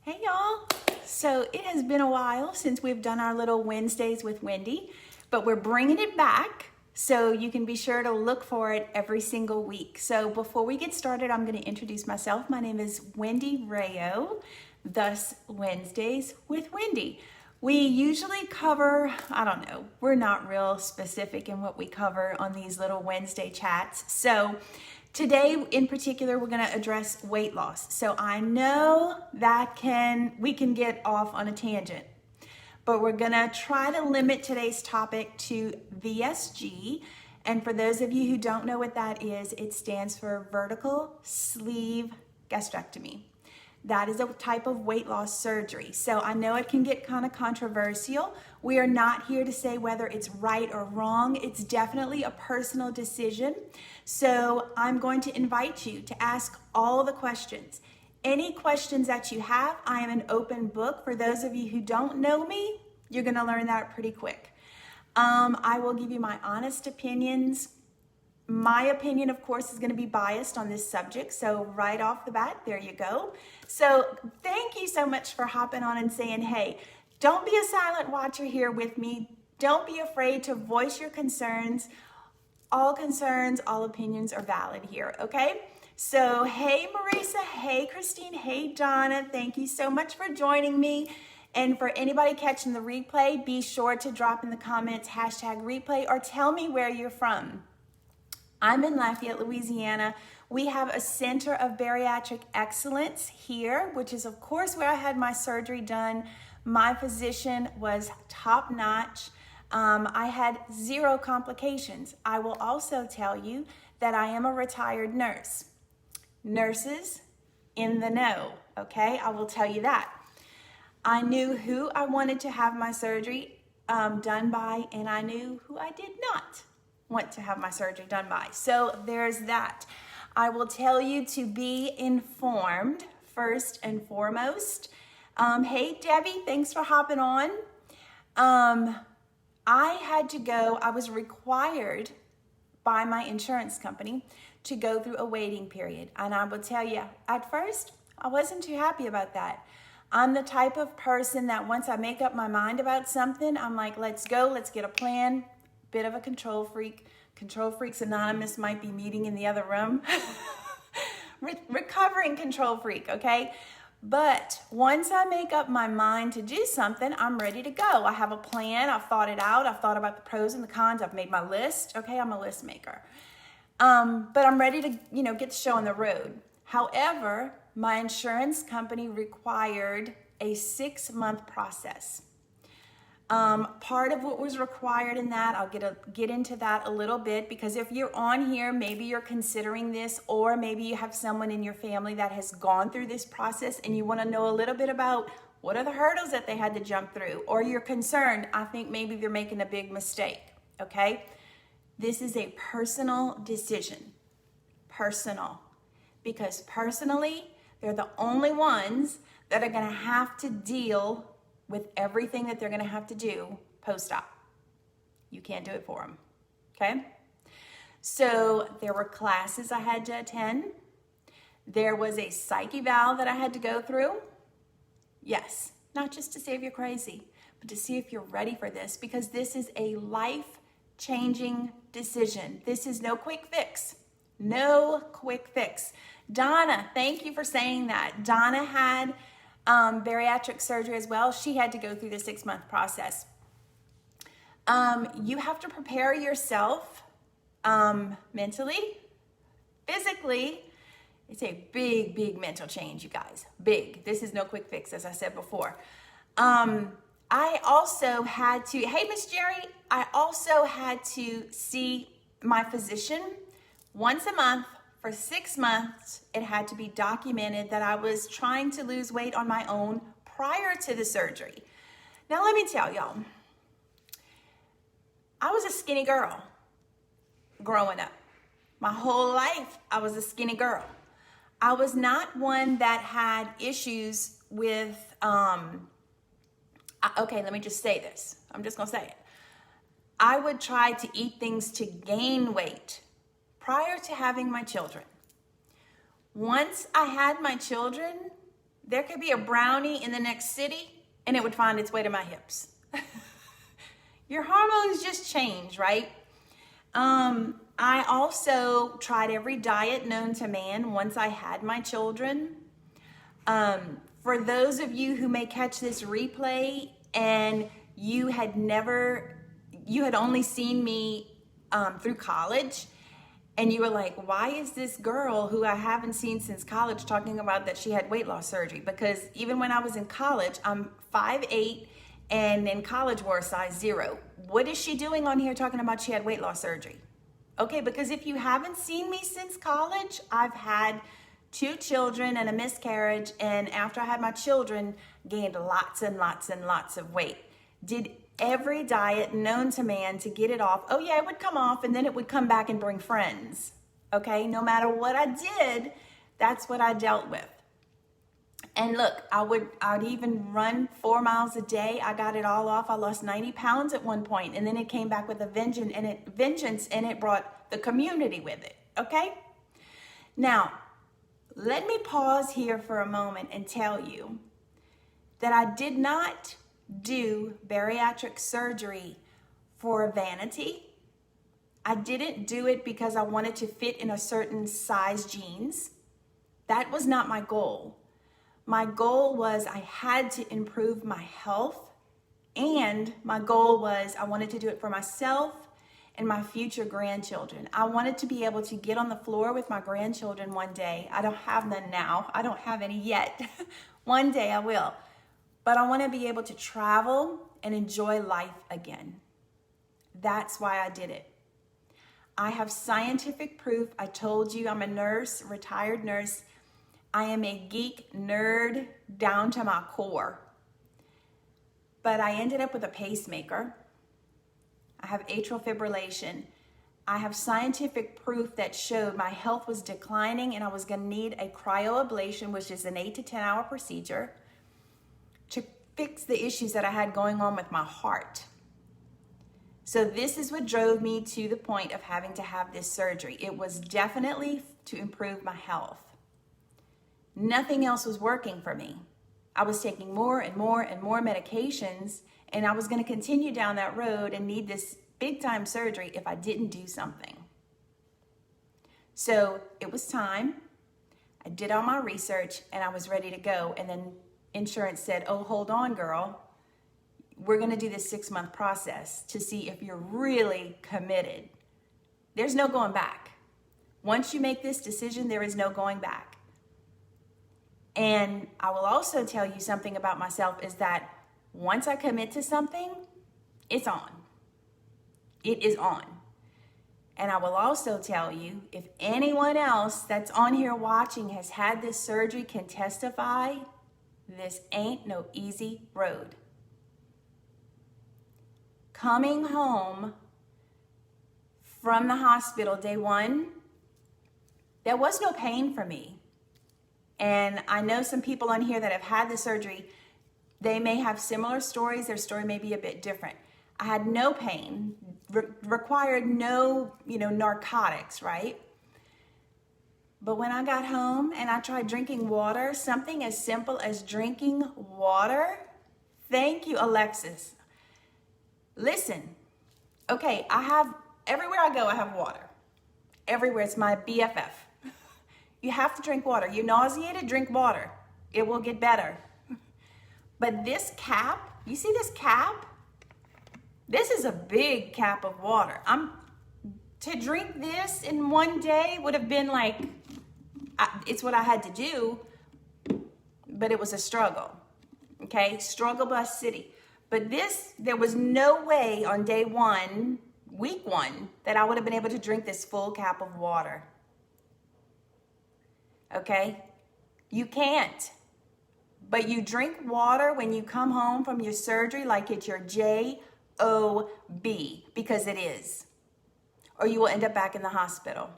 Hey y'all. So it has been a while since we've done our little Wednesdays with Wendy, but we're bringing it back so you can be sure to look for it every single week. So before we get started, I'm going to introduce myself. My name is Wendy Rayo, thus Wednesdays with Wendy. We usually cover, we're not real specific in what we cover on these little Wednesday chats. So today in particular, we're going to address weight loss. So I know that we can get off on a tangent, but we're going to try to limit today's topic to VSG. And for those of you who don't know what that is, it stands for vertical sleeve gastrectomy. That is a type of weight loss surgery. So I know it can get kind of controversial. We are not here to say whether it's right or wrong. It's definitely a personal decision. So I'm going to invite you to ask all the questions. Any questions that you have, I am an open book. For those of you who don't know me, you're going to learn that pretty quick. I will give you my honest opinions. My opinion, of course, is going to be biased on this subject. So right off the bat, there you go. So thank you so much for hopping on and saying, hey, don't be a silent watcher here with me. Don't be afraid to voice your concerns. All opinions are valid here, okay? So hey, Marisa, hey, Christine, hey, Donna, thank you so much for joining me. And for anybody catching the replay, be sure to drop in the comments, #replay, or tell me where you're from. I'm in Lafayette, Louisiana. We have a Center of Bariatric Excellence here, which is of course where I had my surgery done. My physician was top notch. I had 0 complications. I will also tell you that I am a retired nurse. Nurses in the know, okay? I will tell you that. I knew who I wanted to have my surgery done by, and I knew who I did not want to have my surgery done by. So there's that. I will tell you to be informed first and foremost. Hey, Debbie, thanks for hopping on. I was required by my insurance company to go through a waiting period. And I will tell you, at first, I wasn't too happy about that. I'm the type of person that once I make up my mind about something, I'm like, let's go, let's get a plan. Bit of a control freak. Control Freaks Anonymous might be meeting in the other room. Recovering control freak, okay? But once I make up my mind to do something, I'm ready to go. I have a plan. I've thought it out. I've thought about the pros and the cons. I've made my list. Okay, I'm a list maker. But I'm ready to, get the show on the road. However, my insurance company required a 6-month process. Part of what was required in that, I'll get into that a little bit, because if you're on here, maybe you're considering this, or maybe you have someone in your family that has gone through this process and you want to know a little bit about what are the hurdles that they had to jump through, or you're concerned, I think maybe they're making a big mistake, okay? This is a personal decision, personal, because personally, they're the only ones that are going to have to deal with everything that they're going to have to do post-op. You can't do it for them, okay? So there were classes I had to attend. There was a psych eval that I had to go through. Yes, not just to see if you're crazy, but to see if you're ready for this, because this is a life-changing decision. This is no quick fix. No quick fix. Donna, thank you for saying that. Donna had bariatric surgery as well. She had to go through the 6-month process. You have to prepare yourself mentally, physically. It's a big, big mental change, you guys. Big. This is no quick fix, as I said before. I also had to, hey, Miss Jerry, I also had to see my physician once a month. For 6 months, it had to be documented that I was trying to lose weight on my own prior to the surgery. Now, let me tell y'all, I was a skinny girl growing up. My whole life, I was a skinny girl. I was not one that had issues with, okay, let me just say this. I'm just gonna say it. I would try to eat things to gain weight prior to having my children. Once I had my children, There could be a brownie in the next city and it would find its way to my hips. Your hormones just change, right? I also tried every diet known to man once I had my children. For those of you who may catch this replay and you had only seen me through college, and you were like, why is this girl who I haven't seen since college talking about that she had weight loss surgery? Because even when I was in college, I'm 5'8", and in college wore a size 0. What is she doing on here talking about she had weight loss surgery? Okay, because if you haven't seen me since college, I've had 2 children and a miscarriage, and after I had my children, gained lots and lots and lots of weight. Did every diet known to man to get it off. Oh yeah, it would come off and then it would come back and bring friends. Okay, no matter what I did, that's what I dealt with. And look, I'd even run 4 miles a day. I got it all off. I lost 90 pounds at one point, and then it came back with a vengeance, and it brought the community with it. Okay? Now, let me pause here for a moment and tell you that I did not do bariatric surgery for vanity. I didn't do it because I wanted to fit in a certain size jeans. That was not my goal. My goal was I had to improve my health, and my goal was I wanted to do it for myself and my future grandchildren. I wanted to be able to get on the floor with my grandchildren one day. I don't have none now. I don't have any yet. One day I will. But I want to be able to travel and enjoy life again. That's why I did it. I have scientific proof. I told you I'm a nurse, retired nurse. I am a geek nerd down to my core. But I ended up with a pacemaker. I have atrial fibrillation. I have scientific proof that showed my health was declining and I was going to need a cryoablation, which is an 8 to 10 hour procedure, to fix the issues that I had going on with my heart. So this is what drove me to the point of having to have this surgery. It was definitely to improve my health. Nothing else was working for me. I was taking more and more and more medications, and I was going to continue down that road and need this big time surgery if I didn't do something. So it was time. I did all my research and I was ready to go. And then insurance said, oh, hold on, girl. We're going to do this 6-month process to see if you're really committed. There's no going back. Once you make this decision, there is no going back. And I will also tell you something about myself is that once I commit to something, it's on. It is on. And I will also tell you, if anyone else that's on here watching has had this surgery can testify, this ain't no easy road. Coming home from the hospital day 1, there was no pain for me. And I know some people on here that have had the surgery, they may have similar stories. Their story may be a bit different. I had no pain, required no, narcotics, right? But when I got home and I tried drinking water, something as simple as drinking water, thank you, Alexis. Listen, okay, everywhere I go, I have water. Everywhere, it's my BFF. You have to drink water. You're nauseated, drink water. It will get better. But this cap, you see this cap? This is a big cap of water. To drink this in one day would have been like, it's what I had to do, but it was a struggle, okay? Struggle bus city. But there was no way on day 1, week 1, that I would have been able to drink this full cap of water. Okay? You can't. But you drink water when you come home from your surgery like it's your J-O-B, because it is. Or you will end up back in the hospital.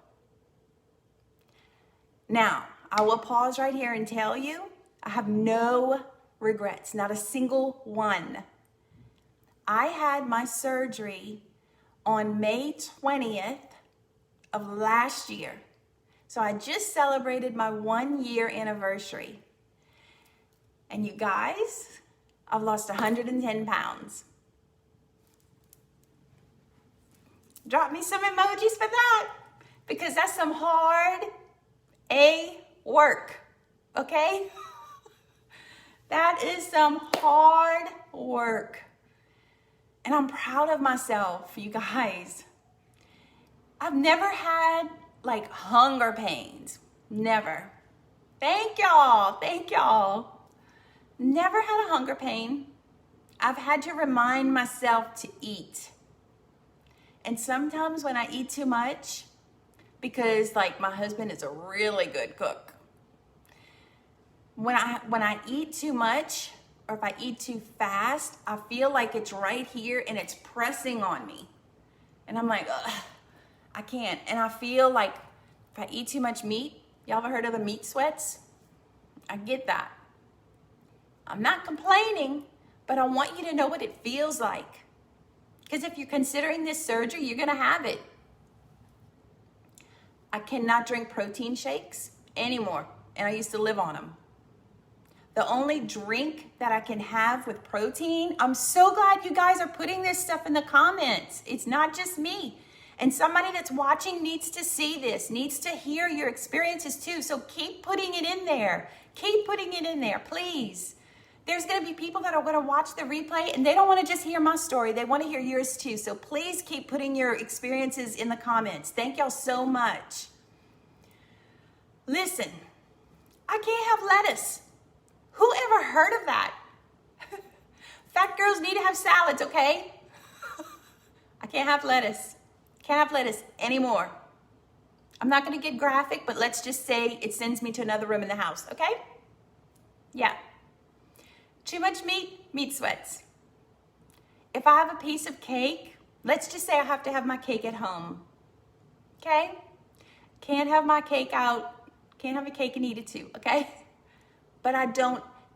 Now, I will pause right here and tell you, I have no regrets, not a single one. I had my surgery on May 20th of last year. So I just celebrated my 1-year anniversary. And you guys, I've lost 110 pounds. Drop me some emojis for that, because that's some hard work, okay? That is some hard work. And I'm proud of myself, you guys. I've never had like hunger pains. Never. Thank y'all. Never had a hunger pain. I've had to remind myself to eat. And sometimes when I eat too much, because like my husband is a really good cook, when I eat too much, or if I eat too fast, I feel like it's right here and it's pressing on me. And I'm like, ugh, I can't. And I feel like if I eat too much meat, y'all ever heard of the meat sweats? I get that. I'm not complaining, but I want you to know what it feels like. Because if you're considering this surgery, you're gonna have it. I cannot drink protein shakes anymore, and I used to live on them. The only drink that I can have with protein, I'm so glad you guys are putting this stuff in the comments. It's not just me. And somebody that's watching needs to see this, needs to hear your experiences too. So keep putting it in there. Keep putting it in there, please. There's gonna be people that are gonna watch the replay and they don't wanna just hear my story, they wanna hear yours too. So please keep putting your experiences in the comments. Thank y'all so much. Listen, I can't have lettuce. Who ever heard of that? Fat girls need to have salads, okay? I can't have lettuce. Can't have lettuce anymore. I'm not gonna get graphic, but let's just say it sends me to another room in the house, okay? Yeah. Too much meat sweats. If I have a piece of cake, let's just say I have to have my cake at home, okay? Can't have my cake out, can't have a cake and eat it too, okay? But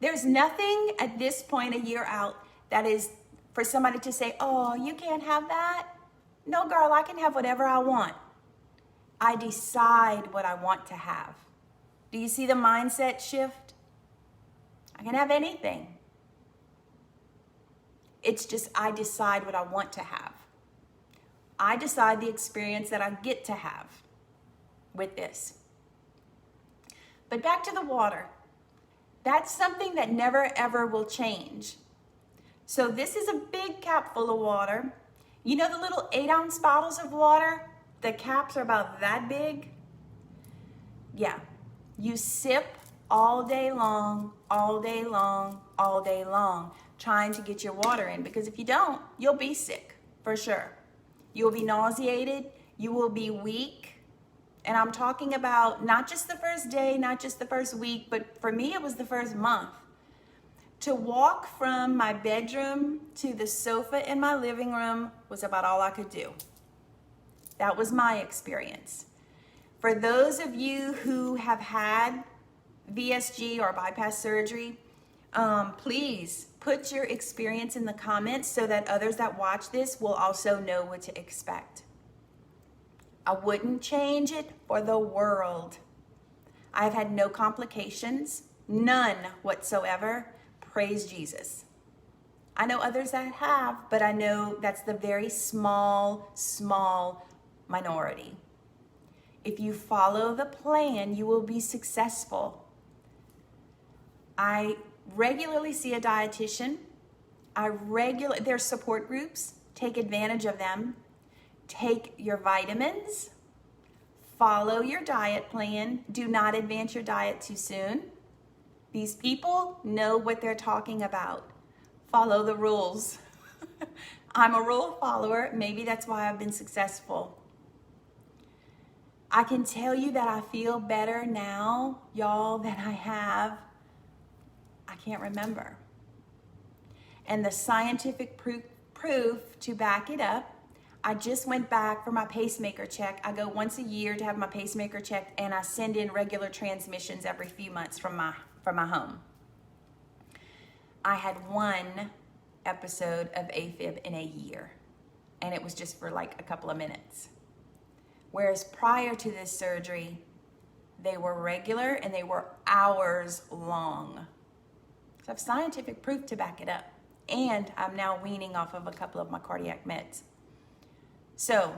there's nothing at this point a year out that is for somebody to say, oh, you can't have that. No, girl, I can have whatever I want. I decide what I want to have. Do you see the mindset shift? I can have anything. It's just I decide what I want to have. I decide the experience that I get to have with this. But back to the water. That's something that never ever will change. So this is a big cap full of water. You know the little 8-ounce bottles of water? The caps are about that big. Yeah, you sip all day long, all day long, all day long, trying to get your water in, because if you don't, you'll be sick for sure. You'll be nauseated, you will be weak. And I'm talking about not just the first day, not just the first week, but for me, it was the first month. To walk from my bedroom to the sofa in my living room was about all I could do. That was my experience. For those of you who have had VSG or bypass surgery, please put your experience in the comments so that others that watch this will also know what to expect. I wouldn't change it for the world. I've had no complications, none whatsoever. Praise Jesus. I know others that have, but I know that's the very small minority. If you follow the plan, you will be successful. I regularly see a dietitian. There's support groups. Take advantage of them. Take your vitamins. Follow your diet plan. Do not advance your diet too soon. These people know what they're talking about. Follow the rules. I'm a rule follower. Maybe that's why I've been successful. I can tell you that I feel better now, y'all, than I have. I can't remember. And the scientific proof to back it up, I just went back for my pacemaker check. I go once a year to have my pacemaker checked, and I send in regular transmissions every few months from my home. I had one episode of AFib in a year, and it was just for like a couple of minutes. Whereas prior to this surgery, they were regular and they were hours long. So I have scientific proof to back it up. And I'm now weaning off of a couple of my cardiac meds. So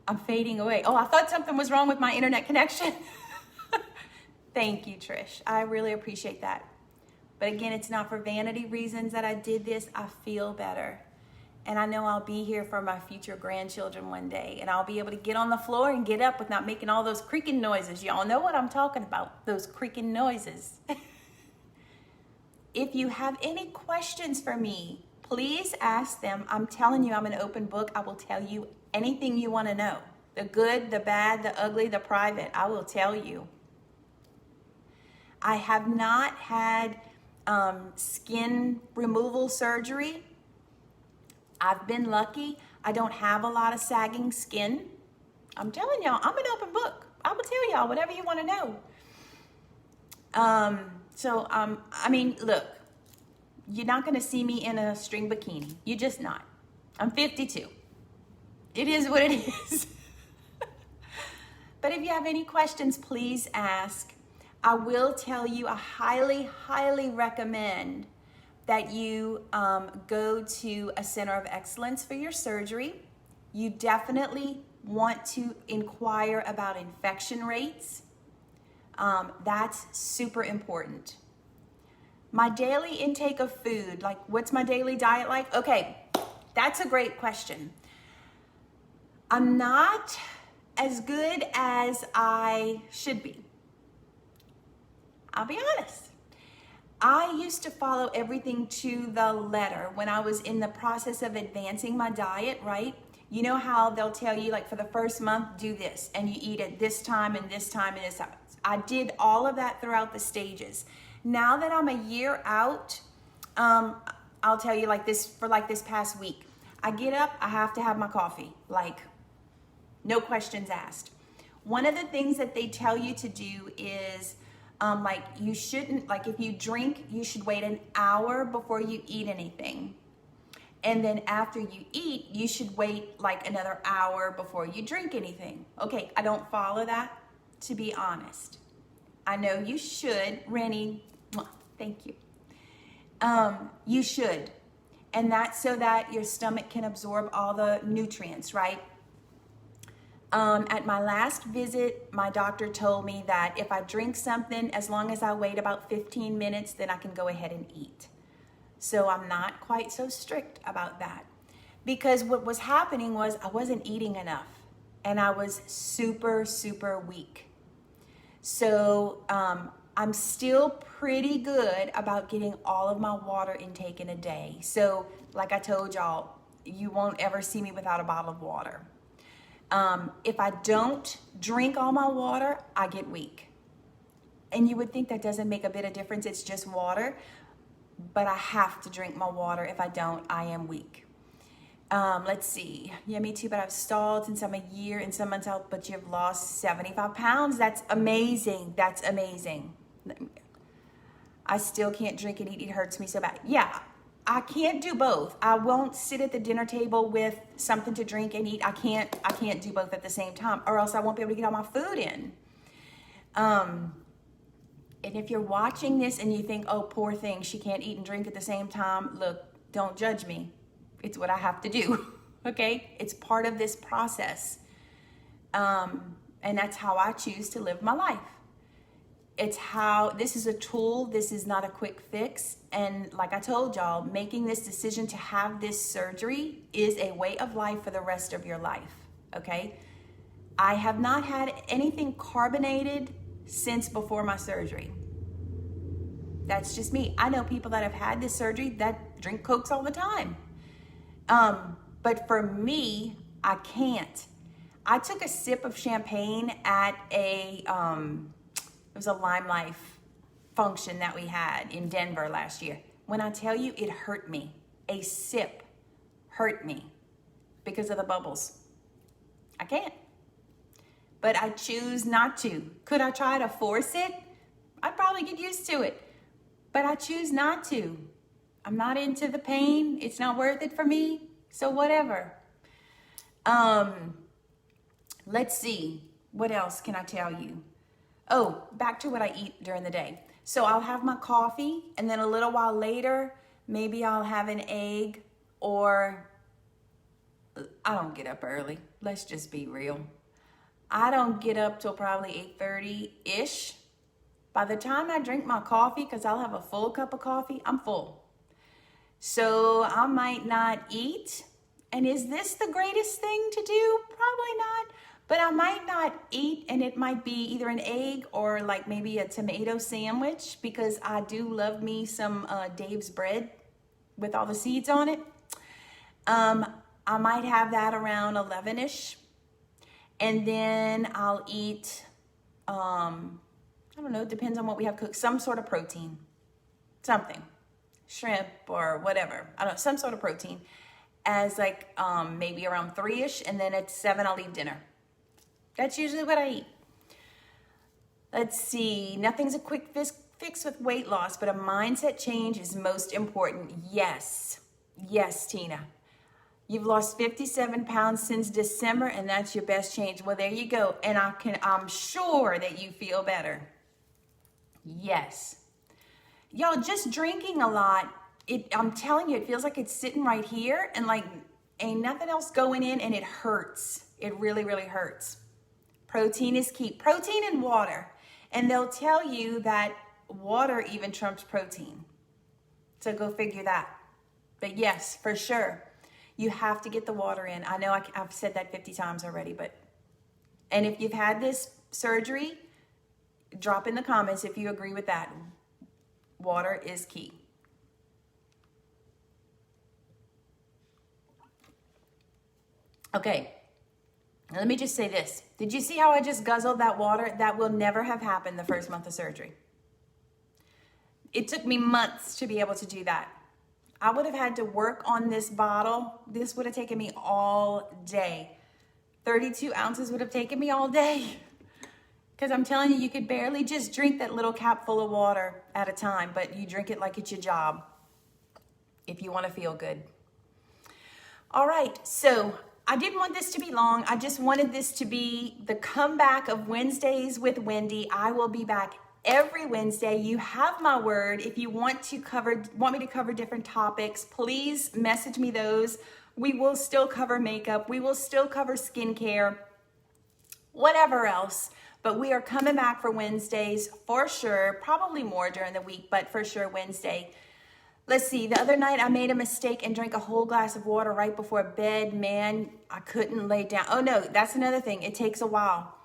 I'm fading away. Oh, I thought something was wrong with my internet connection. Thank you, Trish. I really appreciate that. But again, it's not for vanity reasons that I did this. I feel better. And I know I'll be here for my future grandchildren one day. And I'll be able to get on the floor and get up without making all those creaking noises. Y'all know what I'm talking about, those creaking noises. If you have any questions for me, please ask them. I'm telling you, I'm an open book. I will tell you anything you want to know. The good, the bad, the ugly, the private. I will tell you. I have not had skin removal surgery. I've been lucky. I don't have a lot of sagging skin. I'm telling y'all, I'm an open book. I will tell y'all whatever you want to know. I mean, look, you're not going to see me in a string bikini. You're just not. I'm 52. It is what it is. But if you have any questions, please ask. I will tell you, I highly, highly recommend that you go to a center of excellence for your surgery. You definitely want to inquire about infection rates. That's super important. My daily intake of food, like what's my daily diet like? Okay, that's a great question. I'm not as good as I should be. I'll be honest. I used to follow everything to the letter when I was in the process of advancing my diet, right? You know how they'll tell you, like, for the first month, do this, and you eat at this time and this time and this time. I did all of that throughout the stages. Now that I'm a year out, I'll tell you, like this past week, I get up, I have to have my coffee, like, no questions asked. One of the things that they tell you to do is, like, you shouldn't, like, if you drink, you should wait an hour before you eat anything. And then after you eat, you should wait like another hour before you drink anything. Okay, I don't follow that, to be honest. I know you should. Rennie, thank you. You should. And that's so that your stomach can absorb all the nutrients, right? At my last visit, my doctor told me that if I drink something, as long as I wait about 15 minutes, then I can go ahead and eat. So I'm not quite so strict about that. Because what was happening was I wasn't eating enough. And I was super, super weak. So I'm still pretty good about getting all of my water intake in a day. So like I told y'all, you won't ever see me without a bottle of water. If I don't drink all my water, I get weak. And you would think that doesn't make a bit of difference. It's just water. But I have to drink my water. If I don't, I am weak. Let's see. Yeah, me too, but I've stalled since I'm a year and some months out, but you've lost 75 pounds. That's amazing. That's amazing. I still can't drink and eat. It hurts me so bad. Yeah, I can't do both. I won't sit at the dinner table with something to drink and eat. I can't do both at the same time, or else I won't be able to get all my food in. And if you're watching this and you think, oh, poor thing, she can't eat and drink at the same time, look, don't judge me. It's what I have to do, okay? It's part of this process. And that's how I choose to live my life. This is a tool. This is not a quick fix. And like I told y'all, making this decision to have this surgery is a way of life for the rest of your life, okay? I have not had anything carbonated since before my surgery. That's just me. I know people that have had this surgery that drink Cokes all the time. But for me, I can't. I took a sip of champagne at it was a Lime Life function that we had in Denver last year. When I tell you, it hurt me. A sip hurt me because of the bubbles. I can't. But I choose not to. Could I try to force it? I'd probably get used to it. But I choose not to. I'm not into the pain. It's not worth it for me. So whatever. Let's see. What else can I tell you? Oh, back to what I eat during the day. So I'll have my coffee, and then a little while later, maybe I'll have an egg, or I don't get up early. Let's just be real. I don't get up till probably 8:30-ish. By the time I drink my coffee, because I'll have a full cup of coffee, I'm full. So I might not eat. And is this the greatest thing to do? Probably not. But I might not eat, and it might be either an egg or like maybe a tomato sandwich, because I do love me some Dave's bread with all the seeds on it. I might have that around 11-ish. And then I'll eat, I don't know, it depends on what we have cooked, some sort of protein, something, shrimp or whatever. I don't know, some sort of protein, as like maybe around 3-ish, and then at 7 I'll eat dinner. That's usually what I eat. Let's see, nothing's a quick fix with weight loss, but a mindset change is most important. Yes, Tina. You've lost 57 pounds since December, and that's your best change. Well, there you go. And I'm sure that you feel better. Yes. Y'all, just drinking a lot, I'm telling you, it feels like it's sitting right here, and like ain't nothing else going in, and it hurts. It really, really hurts. Protein is key. Protein and water. And they'll tell you that water even trumps protein. So go figure that. But yes, for sure, you have to get the water in. I know I've said that 50 times already, and if you've had this surgery, drop in the comments if you agree with that. Water is key. Okay, let me just say this. Did you see how I just guzzled that water? That will never have happened the first month of surgery. It took me months to be able to do that. I would have had to work on this bottle. This would have taken me all day. 32 ounces would have taken me all day. Because I'm telling you, you could barely just drink that little cap full of water at a time, but you drink it like it's your job if you want to feel good. All right, so I didn't want this to be long. I just wanted this to be the comeback of Wednesdays with Wendy. I will be back every Wednesday. You have my word. If you want me to cover different topics, please message me those. We will still cover makeup. We will still cover skincare, whatever else. But we are coming back for Wednesdays for sure. Probably more during the week, but for sure Wednesday. Let's see. The other night I made a mistake and drank a whole glass of water right before bed. Man, I couldn't lay down. Oh no, that's another thing. It takes a while.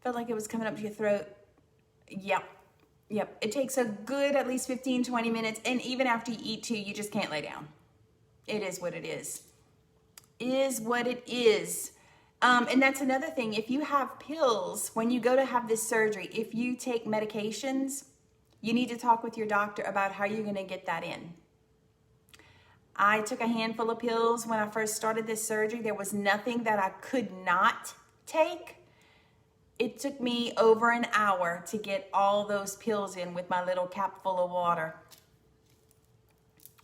Felt like it was coming up to your throat. Yep. It takes a good at least 15, 20 minutes. And even after you eat too, you just can't lay down. It is what it is. Is what it is. And that's another thing. If you have pills, when you go to have this surgery, if you take medications, you need to talk with your doctor about how you're going to get that in. I took a handful of pills when I first started this surgery. There was nothing that I could not take. It took me over an hour to get all those pills in with my little cap full of water.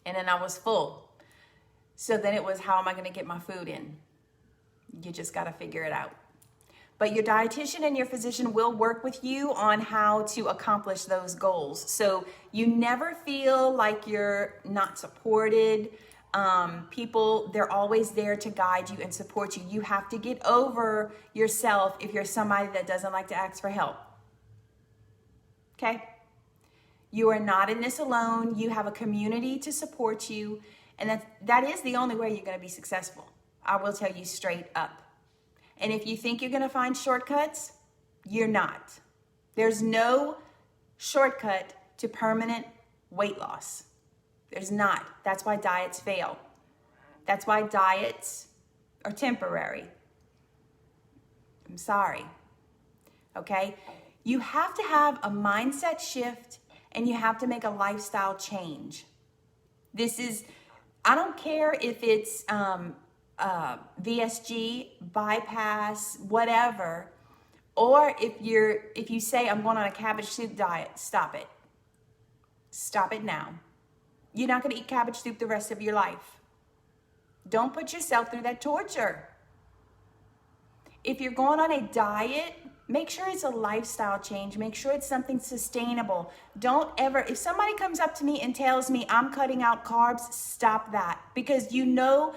And then I was full. So then it was, how am I going to get my food in? You just got to figure it out. But your dietitian and your physician will work with you on how to accomplish those goals. So you never feel like you're not supported. People, they're always there to guide you and support you. You have to get over yourself if you're somebody that doesn't like to ask for help. Okay? You are not in this alone. You have a community to support you. And that is the only way you're going to be successful. I will tell you straight up. And if you think you're going to find shortcuts, you're not. There's no shortcut to permanent weight loss. There's not. That's why diets fail. That's why diets are temporary. I'm sorry. Okay? You have to have a mindset shift, and you have to make a lifestyle change. This is, I don't care if it's VSG, bypass, whatever, or if you say I'm going on a cabbage soup diet, stop it. Stop it now. You're not going to eat cabbage soup the rest of your life. Don't put yourself through that torture. If you're going on a diet, Make sure it's a lifestyle change. Make sure it's something sustainable. Don't ever, if somebody comes up to me and tells me I'm cutting out carbs, stop that. Because you know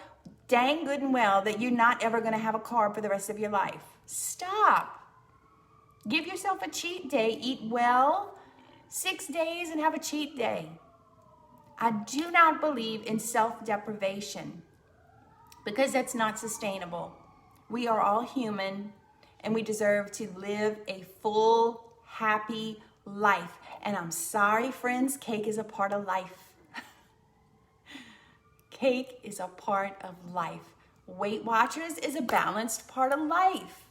dang good and well that you're not ever going to have a carb for the rest of your life. Stop. Give yourself a cheat day. Eat well 6 days and have a cheat day. I do not believe in self-deprivation because that's not sustainable. We are all human and we deserve to live a full, happy life. And I'm sorry, friends, cake is a part of life. Cake is a part of life. Weight Watchers is a balanced part of life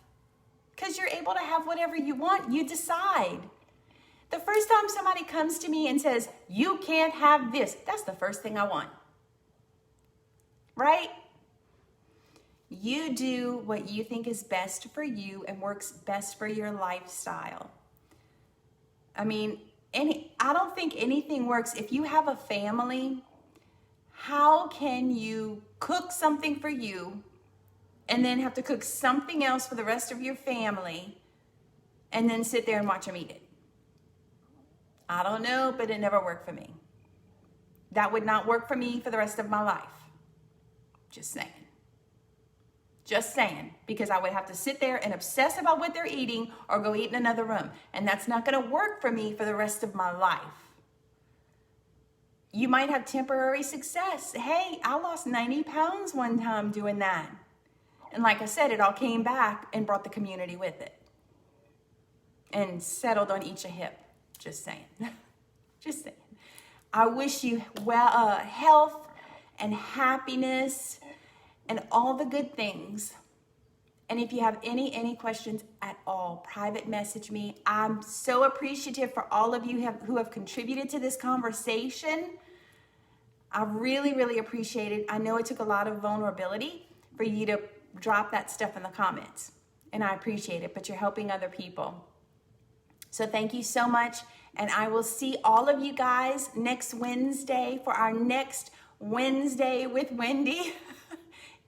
because you're able to have whatever you want. You decide. The first time somebody comes to me and says, you can't have this, that's the first thing I want. Right? You do what you think is best for you and works best for your lifestyle. I mean, I don't think anything works. If you have a family, how can you cook something for you and then have to cook something else for the rest of your family and then sit there and watch them eat it? I don't know, but it never worked for me. That would not work for me for the rest of my life. Just saying. Just saying, because I would have to sit there and obsess about what they're eating or go eat in another room. And that's not going to work for me for the rest of my life. You might have temporary success. Hey, I lost 90 pounds one time doing that. And like I said, it all came back and brought the community with it. And settled on each a hip. Just saying. Just saying. I wish you health and happiness and all the good things. And if you have any questions at all, private message me. I'm so appreciative for all of you who have contributed to this conversation. I really, really appreciate it. I know it took a lot of vulnerability for you to drop that stuff in the comments. And I appreciate it, but you're helping other people. So thank you so much. And I will see all of you guys next Wednesday for our next Wednesday with Wendy.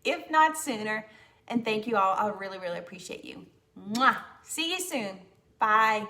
If not sooner. And thank you all. I really, really appreciate you. Mwah. See you soon. Bye.